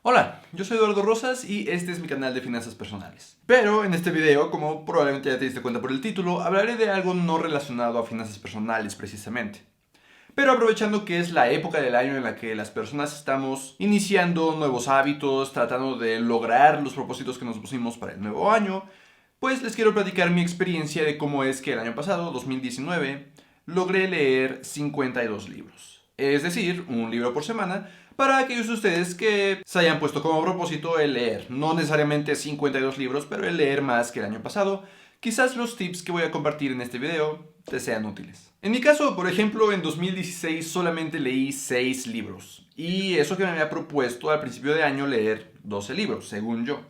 Hola, yo soy Eduardo Rosas y este es mi canal de finanzas personales. Pero en este video, como probablemente ya te diste cuenta por el título, hablaré de algo no relacionado a finanzas personales precisamente. Pero aprovechando que es la época del año en la que las personas estamos iniciando nuevos hábitos, tratando de lograr los propósitos que nos pusimos para el nuevo año, pues les quiero platicar mi experiencia de cómo es que el año pasado, 2019, logré leer 52 libros. Es decir, un libro por semana, para aquellos de ustedes que se hayan puesto como propósito el leer. No necesariamente 52 libros, pero el leer más que el año pasado. Quizás los tips que voy a compartir en este video te sean útiles. En mi caso, por ejemplo, en 2016 solamente leí 6 libros. Y eso que me había propuesto al principio de año leer 12 libros, según yo.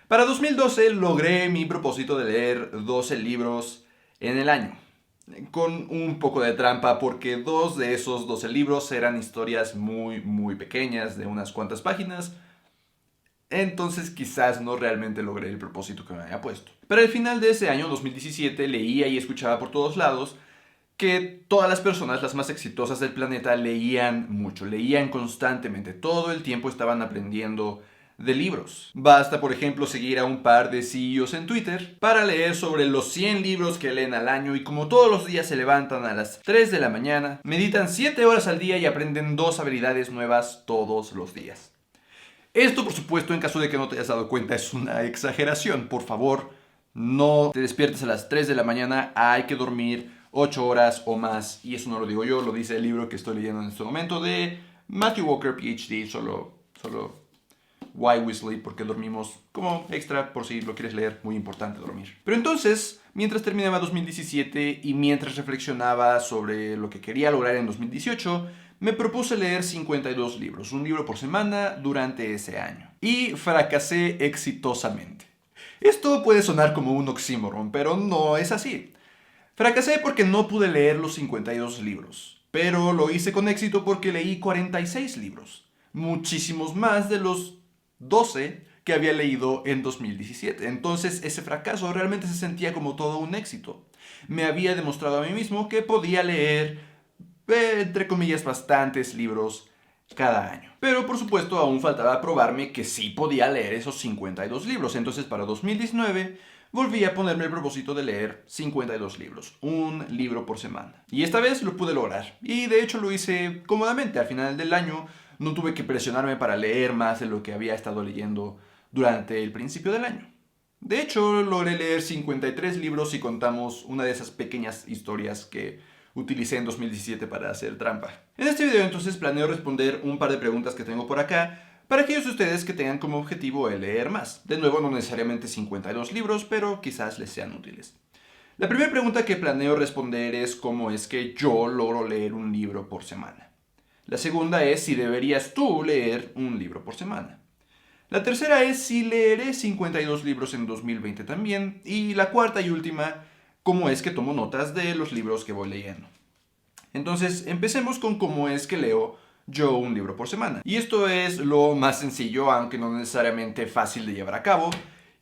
Para 2012 logré mi propósito de leer 12 libros en el año. Con un poco de trampa porque 2 de esos 12 libros eran historias muy pequeñas de unas cuantas páginas. Entonces quizás no realmente logré el propósito que me había puesto. Pero al final de ese año, 2017, leía y escuchaba por todos lados que todas las personas, las más exitosas del planeta, leían mucho, leían constantemente, todo el tiempo estaban aprendiendo de libros. Basta, por ejemplo, seguir a un par de CEOs en Twitter para leer sobre los 100 libros que leen al año y como todos los días se levantan a las 3 de la mañana, meditan 7 horas al día y aprenden 2 habilidades nuevas todos los días. Esto, por supuesto, en caso de que no te hayas dado cuenta, es una exageración. Por favor, no te despiertes a las 3 de la mañana, hay que dormir 8 horas o más. Y eso no lo digo yo, lo dice el libro que estoy leyendo en este momento de Matthew Walker, PhD, solo Why We Sleep, porque dormimos como extra por si lo quieres leer, muy importante dormir. Pero entonces, mientras terminaba 2017 y mientras reflexionaba sobre lo que quería lograr en 2018, me propuse leer 52 libros, un libro por semana durante ese año. Y fracasé exitosamente. Esto puede sonar como un oxímoron, pero no es así. Fracasé porque no pude leer los 52 libros, pero lo hice con éxito porque leí 46 libros, muchísimos más de los 12 que había leído en 2017. Entonces ese fracaso realmente se sentía como todo un éxito. Me había demostrado a mí mismo que podía leer, entre comillas, bastantes libros cada año. Pero por supuesto aún faltaba probarme que sí podía leer esos 52 libros. Entonces para 2019 volví a ponerme el propósito de leer 52 libros, un libro por semana. Y esta vez lo pude lograr. Y de hecho lo hice cómodamente. Al final del año no tuve que presionarme para leer más de lo que había estado leyendo durante el principio del año. De hecho, logré leer 53 libros si contamos una de esas pequeñas historias que utilicé en 2017 para hacer trampa. En este video entonces planeo responder un par de preguntas que tengo por acá para aquellos de ustedes que tengan como objetivo el leer más. De nuevo, no necesariamente 52 libros, pero quizás les sean útiles. La primera pregunta que planeo responder es cómo es que yo logro leer un libro por semana. La segunda es si deberías tú leer un libro por semana. La tercera es si leeré 52 libros en 2020 también. Y la cuarta y última, cómo es que tomo notas de los libros que voy leyendo. Entonces, empecemos con cómo es que leo yo un libro por semana. Y esto es lo más sencillo, aunque no necesariamente fácil de llevar a cabo,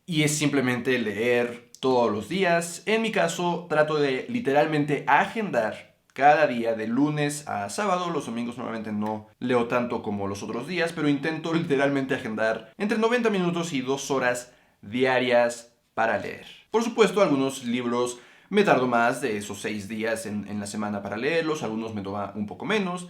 y es simplemente leer todos los días. En mi caso, trato de literalmente agendar cada día de lunes a sábado. Los domingos normalmente no leo tanto como los otros días, pero intento literalmente agendar entre 90 minutos y 2 horas diarias para leer. Por supuesto, algunos libros me tardo más de esos 6 días en la semana para leerlos, algunos me toma un poco menos.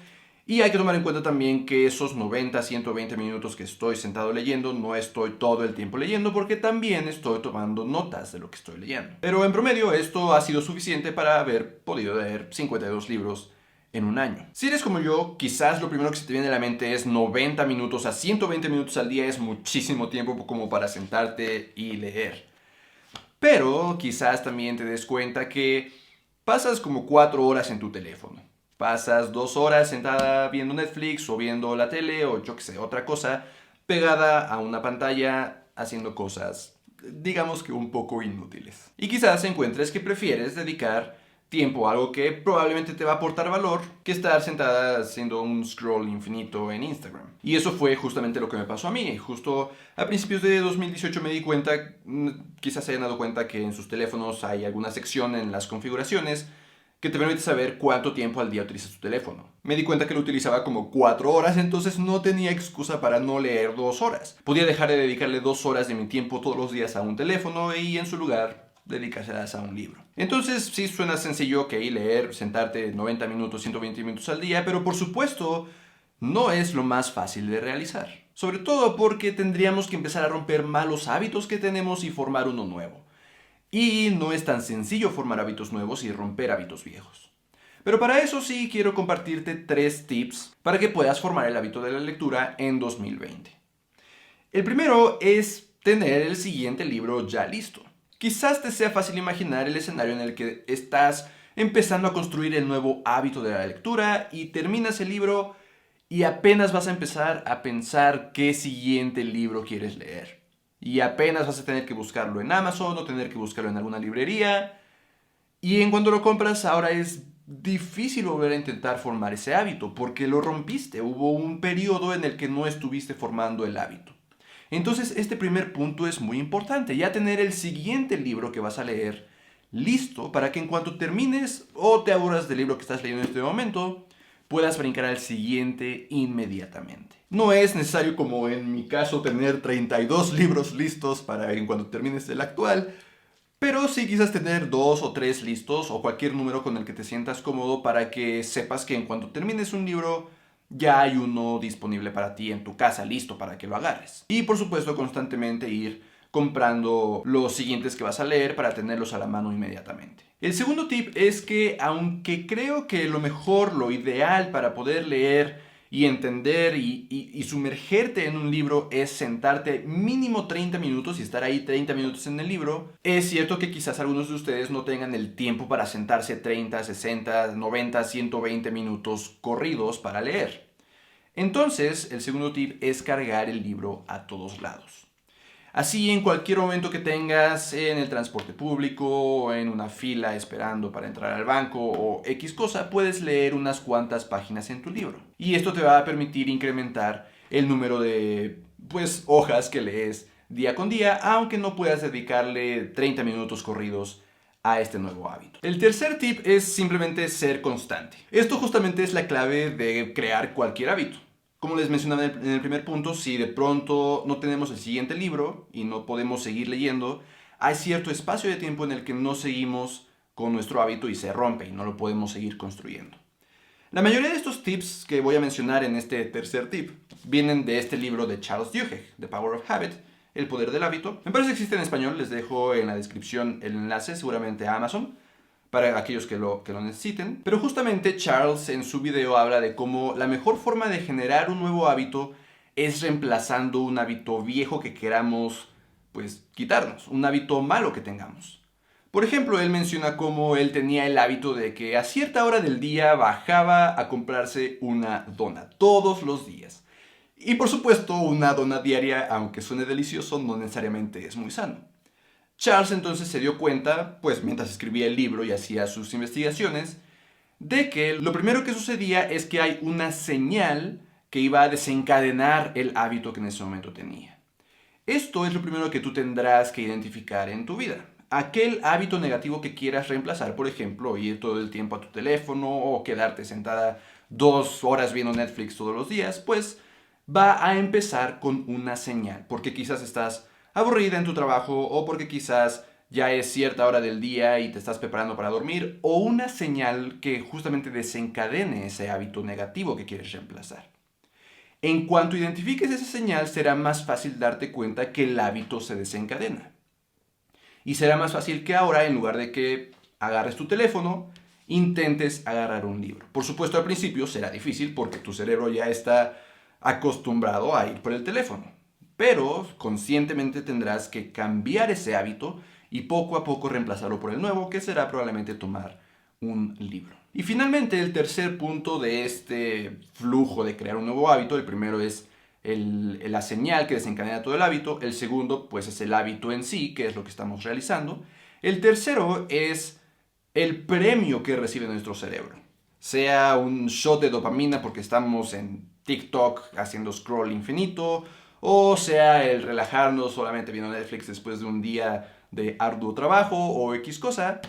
Y hay que tomar en cuenta también que esos 90, 120 minutos que estoy sentado leyendo, no estoy todo el tiempo leyendo porque también estoy tomando notas de lo que estoy leyendo. Pero en promedio esto ha sido suficiente para haber podido leer 52 libros en un año. Si eres como yo, quizás lo primero que se te viene a la mente es 90 minutos a 120 minutos al día es muchísimo tiempo como para sentarte y leer. Pero quizás también te des cuenta que pasas como 4 horas en tu teléfono. Pasas 2 horas sentada viendo Netflix o viendo la tele o yo que sé, otra cosa, pegada a una pantalla haciendo cosas, digamos que un poco inútiles. Y quizás encuentres que prefieres dedicar tiempo a algo que probablemente te va a aportar valor que estar sentada haciendo un scroll infinito en Instagram. Y eso fue justamente lo que me pasó a mí. Justo a principios de 2018 me di cuenta, quizás se hayan dado cuenta que en sus teléfonos hay alguna sección en las configuraciones que te permite saber cuánto tiempo al día utilizas tu teléfono. Me di cuenta que lo utilizaba como 4 horas, entonces no tenía excusa para no leer 2 horas. Podía dejar de dedicarle 2 horas de mi tiempo todos los días a un teléfono y en su lugar dedicárselas a un libro. Entonces sí suena sencillo, ok, leer, sentarte 90 minutos, 120 minutos al día, pero por supuesto no es lo más fácil de realizar. Sobre todo porque tendríamos que empezar a romper malos hábitos que tenemos y formar uno nuevo. Y no es tan sencillo formar hábitos nuevos y romper hábitos viejos. Pero para eso sí quiero compartirte 3 tips para que puedas formar el hábito de la lectura en 2020. El primero es tener el siguiente libro ya listo. Quizás te sea fácil imaginar el escenario en el que estás empezando a construir el nuevo hábito de la lectura y terminas el libro y apenas vas a empezar a pensar qué siguiente libro quieres leer. Y apenas vas a tener que buscarlo en Amazon o tener que buscarlo en alguna librería. Y en cuanto lo compras, ahora es difícil volver a intentar formar ese hábito porque lo rompiste. Hubo un periodo en el que no estuviste formando el hábito. Entonces, este primer punto es muy importante. Ya tener el siguiente libro que vas a leer listo para que en cuanto termines o te aburras del libro que estás leyendo en este momento, puedas brincar al siguiente inmediatamente. No es necesario, como en mi caso, tener 32 libros listos para en cuanto termines el actual, pero sí quizás tener 2 o 3 listos o cualquier número con el que te sientas cómodo para que sepas que en cuanto termines un libro ya hay uno disponible para ti en tu casa, listo para que lo agarres. Y por supuesto constantemente ir comprando los siguientes que vas a leer para tenerlos a la mano inmediatamente. El segundo tip es que aunque creo que lo mejor, lo ideal para poder leer y entender y sumergerte en un libro es sentarte mínimo 30 minutos y estar ahí 30 minutos en el libro, es cierto que quizás algunos de ustedes no tengan el tiempo para sentarse 30, 60, 90, 120 minutos corridos para leer. Entonces, el segundo tip es cargar el libro a todos lados. Así, en cualquier momento que tengas en el transporte público o en una fila esperando para entrar al banco o X cosa, puedes leer unas cuantas páginas en tu libro. Y esto te va a permitir incrementar el número de hojas que lees día con día, aunque no puedas dedicarle 30 minutos corridos a este nuevo hábito. El tercer tip es simplemente ser constante. Esto justamente es la clave de crear cualquier hábito. Como les mencionaba en el primer punto, si de pronto no tenemos el siguiente libro y no podemos seguir leyendo, hay cierto espacio de tiempo en el que no seguimos con nuestro hábito y se rompe y no lo podemos seguir construyendo. La mayoría de estos tips que voy a mencionar en este tercer tip vienen de este libro de Charles Duhigg, The Power of Habit, El Poder del Hábito. Me parece que existe en español, les dejo en la descripción el enlace, seguramente a Amazon, para aquellos que lo necesiten. Pero justamente Charles en su video habla de cómo la mejor forma de generar un nuevo hábito es reemplazando un hábito viejo que queramos, quitarnos, un hábito malo que tengamos. Por ejemplo, él menciona cómo él tenía el hábito de que a cierta hora del día bajaba a comprarse una dona, todos los días. Y por supuesto, una dona diaria, aunque suene delicioso, no necesariamente es muy sano. Charles entonces se dio cuenta, mientras escribía el libro y hacía sus investigaciones, de que lo primero que sucedía es que hay una señal que iba a desencadenar el hábito que en ese momento tenía. Esto es lo primero que tú tendrás que identificar en tu vida. Aquel hábito negativo que quieras reemplazar, por ejemplo, ir todo el tiempo a tu teléfono o quedarte sentada 2 horas viendo Netflix todos los días, va a empezar con una señal, porque quizás estás aburrida en tu trabajo o porque quizás ya es cierta hora del día y te estás preparando para dormir, o una señal que justamente desencadene ese hábito negativo que quieres reemplazar. En cuanto identifiques esa señal, será más fácil darte cuenta que el hábito se desencadena. Y será más fácil que ahora, en lugar de que agarres tu teléfono, intentes agarrar un libro. Por supuesto, al principio será difícil porque tu cerebro ya está acostumbrado a ir por el teléfono. Pero conscientemente tendrás que cambiar ese hábito y poco a poco reemplazarlo por el nuevo, que será probablemente tomar un libro. Y finalmente, el tercer punto de este flujo de crear un nuevo hábito, el primero es la señal que desencadena todo el hábito, el segundo es el hábito en sí, que es lo que estamos realizando, el tercero es el premio que recibe nuestro cerebro, sea un shot de dopamina porque estamos en TikTok haciendo scroll infinito, o sea el relajarnos solamente viendo Netflix después de un día de arduo trabajo o X cosa.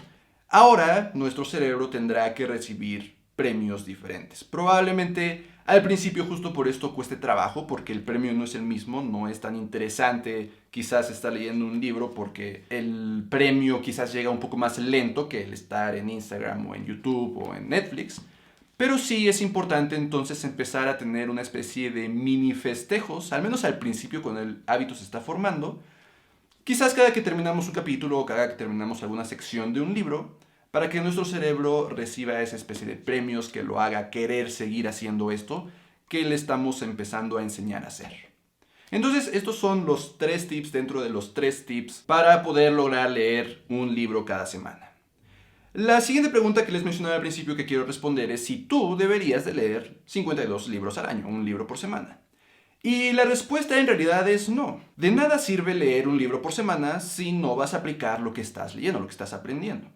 ahora nuestro cerebro tendrá que recibir premios diferentes. Probablemente al principio justo por esto cueste trabajo, porque el premio no es el mismo, no es tan interesante quizás estar leyendo un libro porque el premio quizás llega un poco más lento que el estar en Instagram o en YouTube o en Netflix. Pero sí es importante entonces empezar a tener una especie de mini festejos, al menos al principio cuando el hábito se está formando. Quizás cada que terminamos un capítulo o cada que terminamos alguna sección de un libro, para que nuestro cerebro reciba esa especie de premios que lo haga querer seguir haciendo esto que le estamos empezando a enseñar a hacer. Entonces, estos son los 3 tips dentro de los 3 tips para poder lograr leer un libro cada semana. La siguiente pregunta que les mencionaba al principio que quiero responder es si tú deberías de leer 52 libros al año, un libro por semana. Y la respuesta en realidad es no. De nada sirve leer un libro por semana si no vas a aplicar lo que estás leyendo, lo que estás aprendiendo.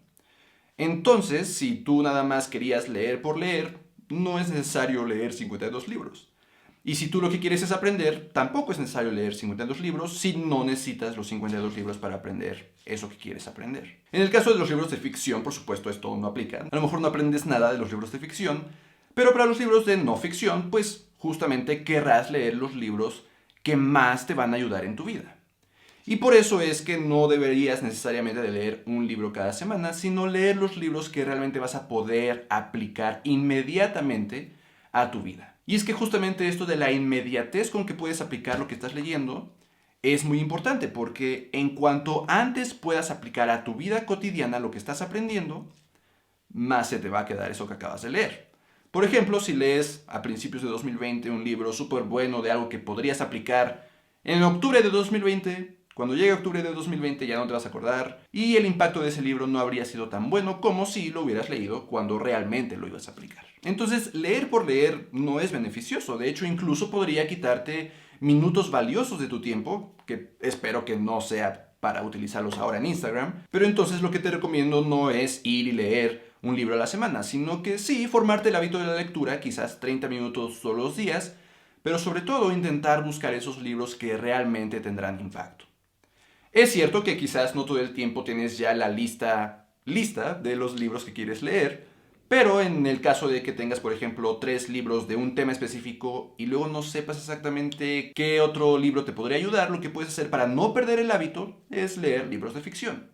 Entonces, si tú nada más querías leer por leer, no es necesario leer 52 libros. Y si tú lo que quieres es aprender, tampoco es necesario leer 52 libros si no necesitas los 52 libros para aprender eso que quieres aprender. En el caso de los libros de ficción, por supuesto, esto no aplica. A lo mejor no aprendes nada de los libros de ficción, pero para los libros de no ficción, pues justamente querrás leer los libros que más te van a ayudar en tu vida. Y por eso es que no deberías necesariamente de leer un libro cada semana, sino leer los libros que realmente vas a poder aplicar inmediatamente a tu vida. Y es que justamente esto de la inmediatez con que puedes aplicar lo que estás leyendo es muy importante, porque en cuanto antes puedas aplicar a tu vida cotidiana lo que estás aprendiendo, más se te va a quedar eso que acabas de leer. Por ejemplo, si lees a principios de 2020 un libro súper bueno de algo que podrías aplicar en octubre de 2020, cuando llegue octubre de 2020 ya no te vas a acordar y el impacto de ese libro no habría sido tan bueno como si lo hubieras leído cuando realmente lo ibas a aplicar. Entonces, leer por leer no es beneficioso. De hecho, incluso podría quitarte minutos valiosos de tu tiempo, que espero que no sea para utilizarlos ahora en Instagram. Pero entonces lo que te recomiendo no es ir y leer un libro a la semana, sino que sí, formarte el hábito de la lectura, quizás 30 minutos todos los días, pero sobre todo intentar buscar esos libros que realmente tendrán impacto. Es cierto que quizás no todo el tiempo tienes ya la lista de los libros que quieres leer, pero en el caso de que tengas, por ejemplo, 3 libros de un tema específico y luego no sepas exactamente qué otro libro te podría ayudar, lo que puedes hacer para no perder el hábito es leer libros de ficción.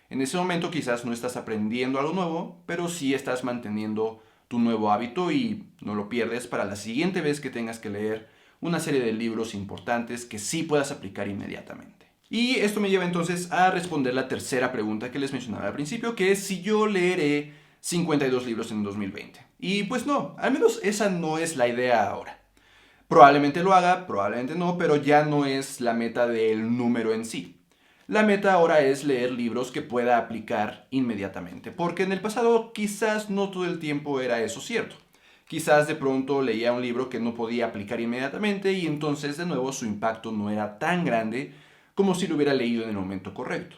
En ese momento quizás no estás aprendiendo algo nuevo, pero sí estás manteniendo tu nuevo hábito y no lo pierdes para la siguiente vez que tengas que leer una serie de libros importantes que sí puedas aplicar inmediatamente. Y esto me lleva entonces a responder la tercera pregunta que les mencionaba al principio, que es si yo leeré 52 libros en 2020. Y pues no, al menos esa no es la idea ahora. Probablemente lo haga, probablemente no, pero ya no es la meta del número en sí. La meta ahora es leer libros que pueda aplicar inmediatamente, porque en el pasado quizás no todo el tiempo era eso cierto. Quizás de pronto leía un libro que no podía aplicar inmediatamente y entonces de nuevo su impacto no era tan grande como si lo hubiera leído en el momento correcto.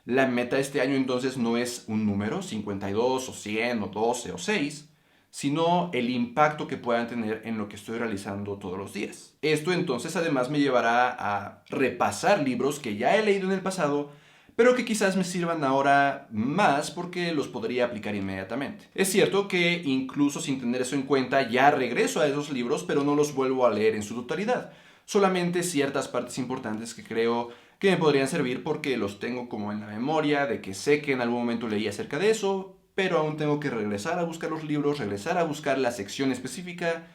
La meta este año entonces no es un número, 52 o 100 o 12 o 6, sino el impacto que puedan tener en lo que estoy realizando todos los días. Esto entonces además me llevará a repasar libros que ya he leído en el pasado, pero que quizás me sirvan ahora más porque los podría aplicar inmediatamente. Es cierto que incluso sin tener eso en cuenta ya regreso a esos libros, pero no los vuelvo a leer en su totalidad. Solamente ciertas partes importantes que creo que me podrían servir porque los tengo como en la memoria, de que sé que en algún momento leí acerca de eso, pero aún tengo que regresar a buscar los libros, regresar a buscar la sección específica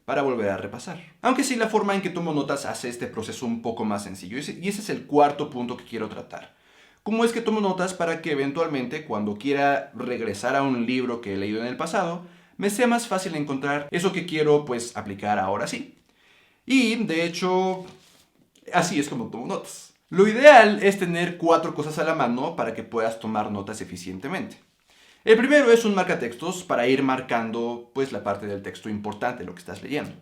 para volver a repasar. Aunque sí, la forma en que tomo notas hace este proceso un poco más sencillo, y ese es el cuarto punto que quiero tratar. ¿Cómo es que tomo notas para que eventualmente, cuando quiera regresar a un libro que he leído en el pasado, me sea más fácil encontrar eso que quiero pues aplicar ahora sí? Y de hecho, así es como tomo notas. Lo ideal es tener 4 cosas a la mano para que puedas tomar notas eficientemente. El primero es un marcatextos para ir marcando pues la parte del texto importante, lo que estás leyendo.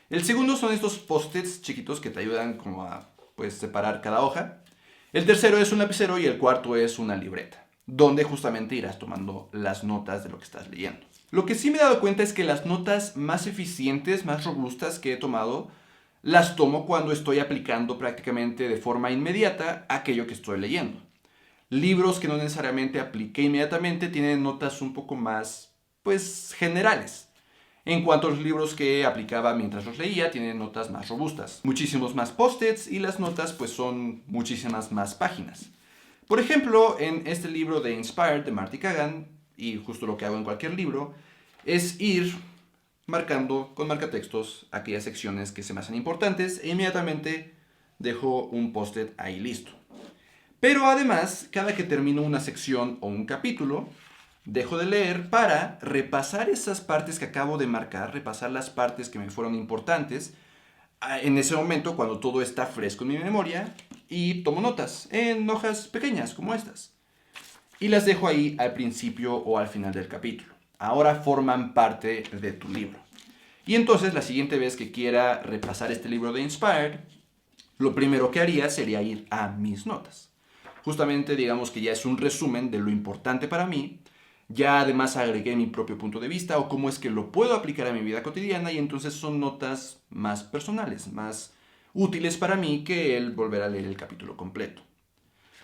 El segundo son estos post-its chiquitos que te ayudan como a pues separar cada hoja. El tercero es un lapicero y el cuarto es una libreta, donde justamente irás tomando las notas de lo que estás leyendo. Lo que sí me he dado cuenta es que las notas más eficientes, más robustas que he tomado, las tomo cuando estoy aplicando prácticamente de forma inmediata aquello que estoy leyendo. Libros que no necesariamente apliqué inmediatamente tienen notas un poco más, pues, generales. En cuanto a los libros que aplicaba mientras los leía, tienen notas más robustas. Muchísimos más post-its y las notas pues son muchísimas más páginas. Por ejemplo, en este libro de Inspired de Marty Cagan, y justo lo que hago en cualquier libro, es ir marcando con marcatextos aquellas secciones que se me hacen importantes e inmediatamente dejo un post-it ahí listo. Pero además, cada que termino una sección o un capítulo, dejo de leer para repasar esas partes que acabo de marcar, repasar las partes que me fueron importantes en ese momento cuando todo está fresco en mi memoria y tomo notas en hojas pequeñas como estas. Y las dejo ahí al principio o al final del capítulo. Ahora forman parte de tu libro. Y entonces la siguiente vez que quiera repasar este libro de Inspired, lo primero que haría sería ir a mis notas. Justamente digamos que ya es un resumen de lo importante para mí. Ya además agregué mi propio punto de vista o cómo es que lo puedo aplicar a mi vida cotidiana y entonces son notas más personales, más útiles para mí que el volver a leer el capítulo completo.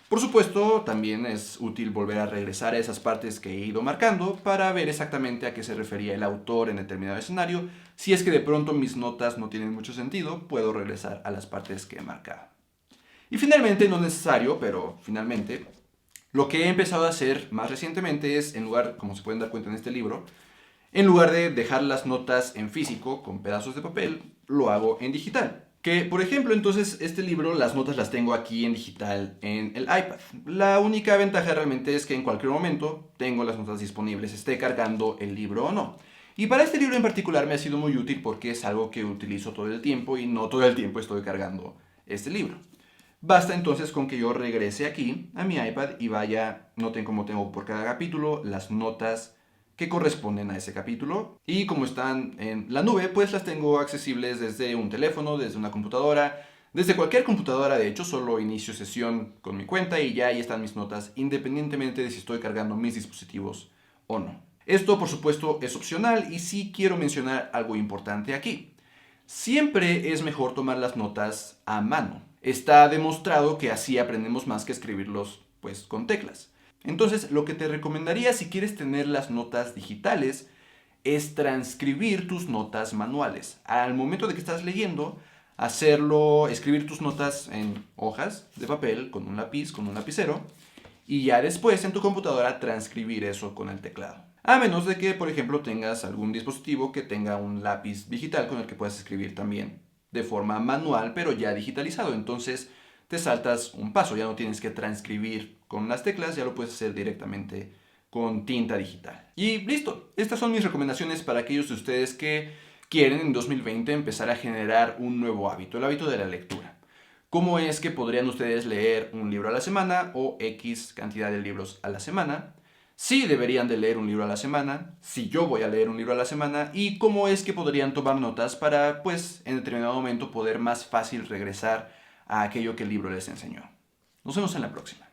Por supuesto, también es útil volver a regresar a esas partes que he ido marcando para ver exactamente a qué se refería el autor en determinado escenario. Si es que de pronto mis notas no tienen mucho sentido, puedo regresar a las partes que he marcado. Y finalmente, no necesario, pero finalmente, lo que he empezado a hacer más recientemente es, en lugar, como se pueden dar cuenta en este libro, en lugar de dejar las notas en físico con pedazos de papel, lo hago en digital. Que, por ejemplo, entonces este libro, las notas las tengo aquí en digital en el iPad. La única ventaja realmente es que en cualquier momento tengo las notas disponibles, esté cargando el libro o no. Y para este libro en particular me ha sido muy útil porque es algo que utilizo todo el tiempo y no todo el tiempo estoy cargando este libro. Basta entonces con que yo regrese aquí a mi iPad y vaya, noten cómo tengo por cada capítulo las notas que corresponden a ese capítulo. Y como están en la nube, pues las tengo accesibles desde un teléfono, desde una computadora, desde cualquier computadora. De hecho, solo inicio sesión con mi cuenta y ya ahí están mis notas, independientemente de si estoy cargando mis dispositivos o no. Esto, por supuesto, es opcional y sí quiero mencionar algo importante aquí. Siempre es mejor tomar las notas a mano. Está demostrado que así aprendemos más que escribirlos, pues, con teclas. Entonces, lo que te recomendaría si quieres tener las notas digitales es transcribir tus notas manuales. Al momento de que estás leyendo, hacerlo, escribir tus notas en hojas de papel con un lápiz, con un lapicero, y ya después en tu computadora transcribir eso con el teclado. A menos de que, por ejemplo, tengas algún dispositivo que tenga un lápiz digital con el que puedas escribir también de forma manual, pero ya digitalizado. Entonces te saltas un paso, ya no tienes que transcribir con las teclas, ya lo puedes hacer directamente con tinta digital. Y listo, estas son mis recomendaciones para aquellos de ustedes que quieren en 2020 empezar a generar un nuevo hábito, el hábito de la lectura. ¿Cómo es que podrían ustedes leer un libro a la semana o X cantidad de libros a la semana? Si deberían de leer un libro a la semana, si yo voy a leer un libro a la semana y cómo es que podrían tomar notas para, pues, en determinado momento poder más fácil regresar a aquello que el libro les enseñó. Nos vemos en la próxima.